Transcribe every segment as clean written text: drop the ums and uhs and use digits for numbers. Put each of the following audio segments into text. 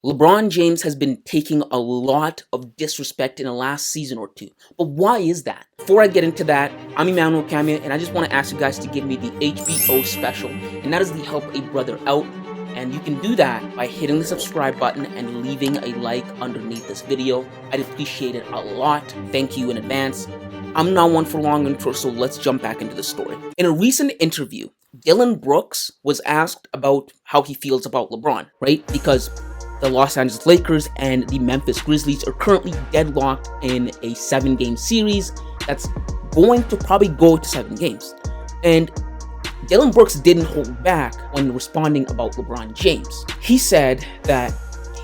LeBron James has been taking a lot of disrespect in the last season or two. But why is that? Before I get into that, I'm Emmanuel Camia, and I just want to ask you guys to give me the HBO special, and that is the Help a Brother Out. And you can do that by hitting the subscribe button and leaving a like underneath this video. I'd appreciate it a lot. Thank you in advance. I'm not one for long intro, so let's jump back into the story. In a recent interview, Dillon Brooks was asked about how he feels about LeBron, right? Because the Los Angeles Lakers and the Memphis Grizzlies are currently deadlocked in a 7-game series that's going to probably go to 7 games. And Dillon Brooks didn't hold back when responding about LeBron James. He said that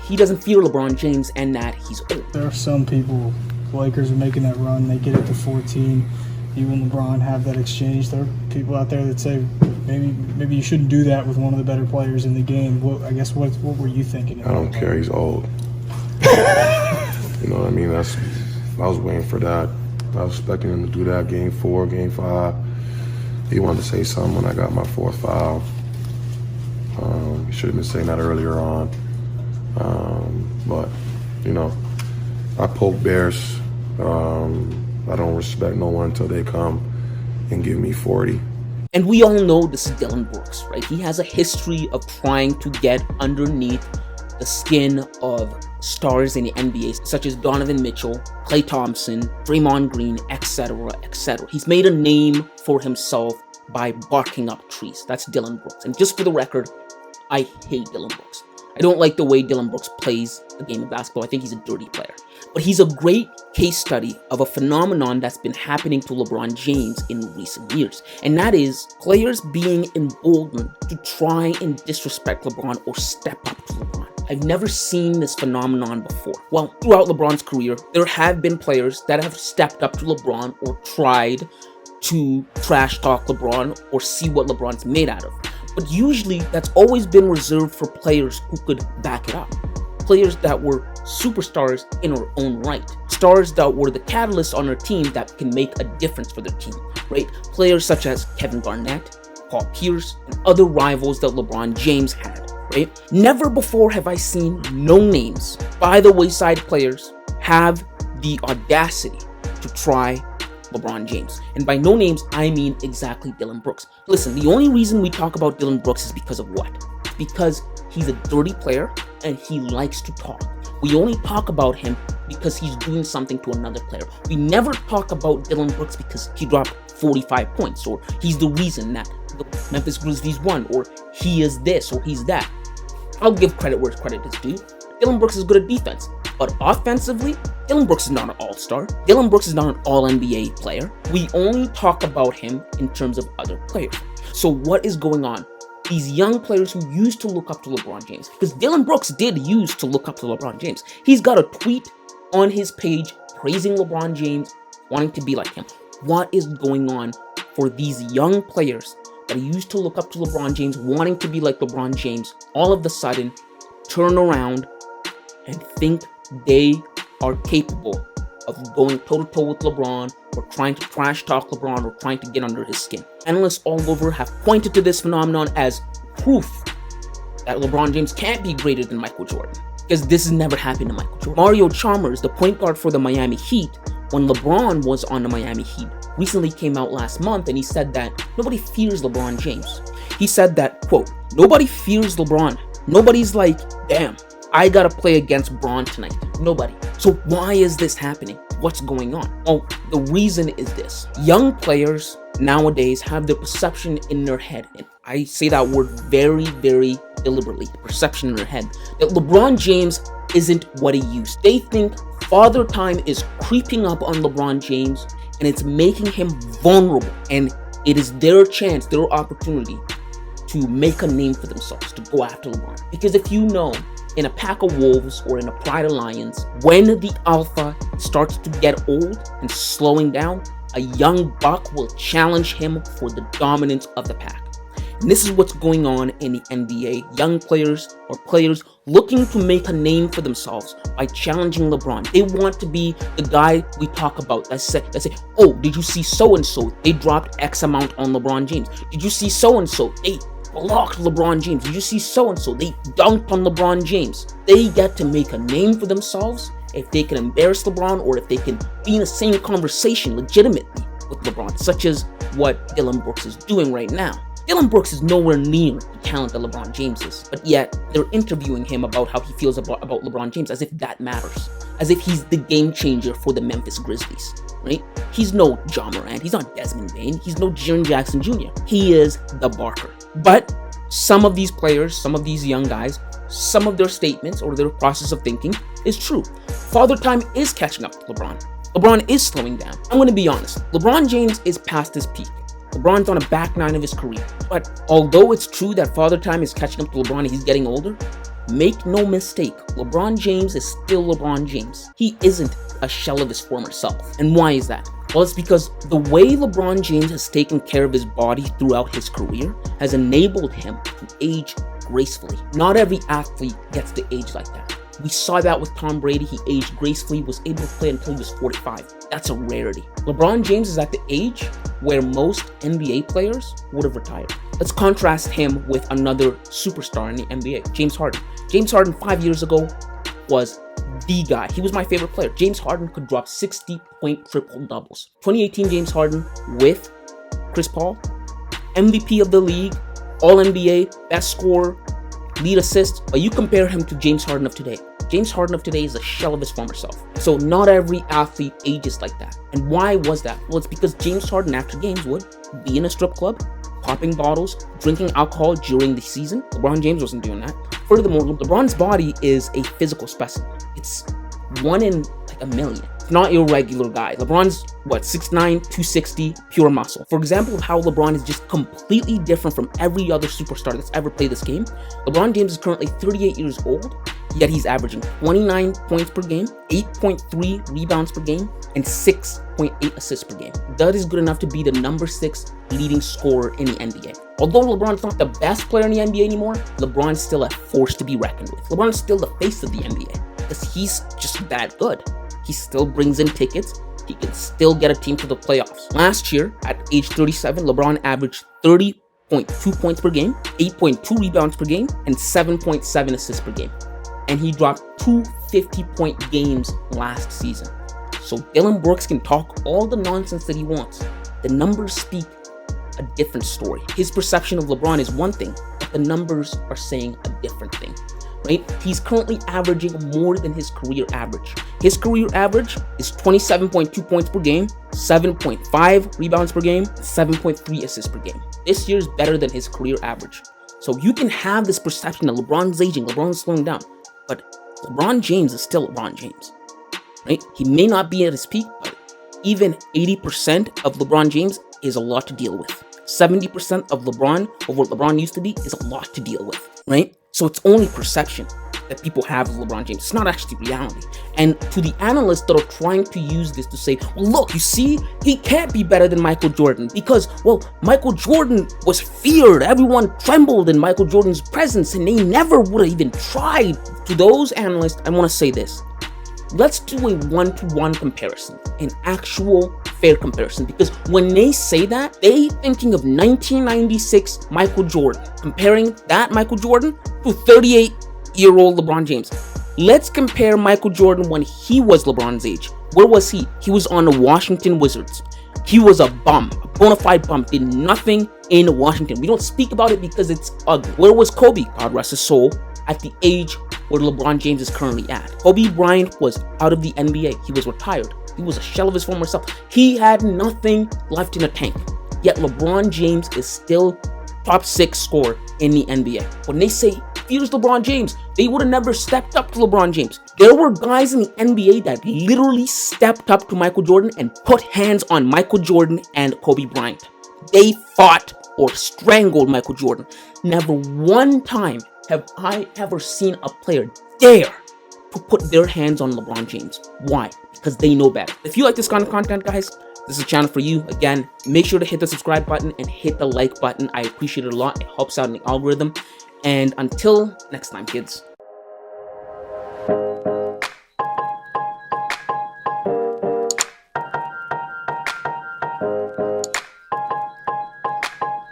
he doesn't fear LeBron James and that he's old. There are some people, the Lakers are making that run, they get it to 14. You and LeBron have that exchange. There are people out there that say maybe you shouldn't do that with one of the better players in the game. What were you thinking? I don't care. He's old. You know what I mean? I was waiting for that. I was expecting him to do that game 4, game 5. He wanted to say something when I got my 4th foul. He should have been saying that earlier on. But, you know, I poke bears. I don't respect no one until they come and give me 40. And we all know this is Dillon Brooks, right? He has a history of trying to get underneath the skin of stars in the NBA, such as Donavan Mitchell, Klay Thompson, Draymond Green, etc., etc. He's made a name for himself by barking up trees. That's Dillon Brooks. And just for the record, I hate Dillon Brooks. I don't like the way Dillon Brooks plays the game of basketball. I think he's a dirty player. But he's a great case study of a phenomenon that's been happening to LeBron James in recent years. And that is players being emboldened to try and disrespect LeBron or step up to LeBron. I've never seen this phenomenon before. Well, throughout LeBron's career, there have been players that have stepped up to LeBron or tried to trash talk LeBron or see what LeBron's made out of. But usually that's always been reserved for players who could back it up. Players that were superstars in their own right. Stars that were the catalysts on their team that can make a difference for their team, right? Players such as Kevin Garnett, Paul Pierce, and other rivals that LeBron James had, right? Never before have I seen no-names, by the wayside players, have the audacity to try LeBron James. And by no names, I mean exactly Dillon Brooks. Listen, the only reason we talk about Dillon Brooks is because of what? Because he's a dirty player and he likes to talk. We only talk about him because he's doing something to another player. We never talk about Dillon Brooks because he dropped 45 points or he's the reason that the Memphis Grizzlies won or he is this or he's that. I'll give credit where credit is due. Dillon Brooks is good at defense, but offensively, Dillon Brooks is not an all-star. Dillon Brooks is not an all-NBA player. We only talk about him in terms of other players. So what is going on? These young players who used to look up to LeBron James, because Dillon Brooks did used to look up to LeBron James. He's got a tweet on his page praising LeBron James, wanting to be like him. What is going on for these young players that used to look up to LeBron James, wanting to be like LeBron James, all of a sudden turn around and think they are capable of going toe-to-toe with LeBron or trying to trash talk LeBron or trying to get under his skin? Analysts all over have pointed to this phenomenon as proof that LeBron James can't be greater than Michael Jordan, because this has never happened to Michael Jordan. Mario Chalmers, the point guard for the Miami Heat, when LeBron was on the Miami Heat, recently came out last month and he said that nobody fears LeBron James. He said that, quote, nobody fears LeBron. Nobody's like, damn, I gotta play against Bron tonight. Nobody. So why is this happening? What's going on? Well, the reason is this. Young players nowadays have the perception in their head, and I say that word very, very deliberately, perception in their head, that LeBron James isn't what he used. They think father time is creeping up on LeBron James, and it's making him vulnerable, and it is their chance, their opportunity to make a name for themselves, to go after LeBron. Because if you know, in a pack of wolves or in a pride of lions, when the alpha starts to get old and slowing down, a young buck will challenge him for the dominance of the pack. And this is what's going on in the NBA. Young players or players looking to make a name for themselves by challenging LeBron. They want to be the guy we talk about that say, oh, did you see so-and-so? They dropped X amount on LeBron James. Did you see so-and-so? They blocked LeBron James. Did you see so-and-so? They dunked on LeBron James. They get to make a name for themselves if they can embarrass LeBron or if they can be in the same conversation legitimately with LeBron, such as what Dillon Brooks is doing right now. Dillon Brooks is nowhere near the talent that LeBron James is, but yet they're interviewing him about how he feels about LeBron James as if that matters, as if he's the game changer for the Memphis Grizzlies, right? He's no Ja Morant, he's not Desmond Bain, he's no Jaren Jackson Jr. He is the Barker. But some of these players, some of these young guys, some of their statements or their process of thinking is true. Father Time is catching up to LeBron. LeBron is slowing down. I'm going to be honest. LeBron James is past his peak. LeBron's on a back nine of his career. But although it's true that Father Time is catching up to LeBron and he's getting older, make no mistake, LeBron James is still LeBron James. He isn't a shell of his former self. And why is that? Well, it's because the way LeBron James has taken care of his body throughout his career has enabled him to age gracefully. Not every athlete gets to age like that. We saw that with Tom Brady. He aged gracefully, was able to play until he was 45. That's a rarity. LeBron James is at the age where most NBA players would have retired. Let's contrast him with another superstar in the NBA, James Harden. James Harden 5 years ago was the guy. He was my favorite player. James Harden could drop 60-point triple-doubles. 2018 James Harden with Chris Paul, MVP of the league, All-NBA, best scorer, lead assist, but you compare him to James Harden of today. James Harden of today is a shell of his former self. So not every athlete ages like that. And why was that? Well, it's because James Harden after games would be in a strip club, popping bottles, drinking alcohol during the season. LeBron James wasn't doing that. Furthermore, LeBron's body is a physical specimen. It's one in like a million. It's not your regular guy. LeBron's 6'9", 260, pure muscle. For example of how LeBron is just completely different from every other superstar that's ever played this game, LeBron James is currently 38 years old, yet he's averaging 29 points per game, 8.3 rebounds per game, and 6.8 assists per game. That is good enough to be the number 6 leading scorer in the NBA. Although LeBron's not the best player in the NBA anymore, LeBron's still a force to be reckoned with. LeBron's still the face of the NBA because he's just that good. He still brings in tickets. He can still get a team to the playoffs. Last year, at age 37, LeBron averaged 30.2 points per game, 8.2 rebounds per game, and 7.7 assists per game. And he dropped 2 50-point games last season. So Dillon Brooks can talk all the nonsense that he wants. The numbers speak a different story. His perception of LeBron is one thing, but the numbers are saying a different thing. Right? He's currently averaging more than his career average. His career average is 27.2 points per game, 7.5 rebounds per game, 7.3 assists per game. This year is better than his career average. So you can have this perception that LeBron's aging, LeBron's slowing down, but LeBron James is still LeBron James. Right? He may not be at his peak, but even 80% of LeBron James is a lot to deal with. 70% of LeBron, of what LeBron used to be, is a lot to deal with, right? So it's only perception that people have of LeBron James. It's not actually reality. And to the analysts that are trying to use this to say, well, look, you see, he can't be better than Michael Jordan because, well, Michael Jordan was feared. Everyone trembled in Michael Jordan's presence and they never would have even tried. To those analysts, I want to say this. Let's do a one-to-one comparison, an actual fair comparison, because when they say that, they thinking of 1996 Michael Jordan, comparing that Michael Jordan to 38-year-old LeBron James. Let's compare Michael Jordan when he was LeBron's age. Where was he? He was on the Washington Wizards. He was a bum, a bona fide bum, did nothing in Washington. We don't speak about it because it's ugly. Where was Kobe, God rest his soul, at the age where LeBron James is currently at? Kobe Bryant was out of the NBA. He was retired. He was a shell of his former self. He had nothing left in the tank. Yet LeBron James is still top 6 scorer in the NBA. When they say, here's LeBron James, they would have never stepped up to LeBron James. There were guys in the NBA that literally stepped up to Michael Jordan and put hands on Michael Jordan and Kobe Bryant. They fought or strangled Michael Jordan. Never one time have I ever seen a player dare to put their hands on LeBron James. Why? Because they know better. If you like this kind of content, guys, this is a channel for you. Again, make sure to hit the subscribe button and hit the like button. I appreciate it a lot. It helps out in the algorithm. And until next time, kids.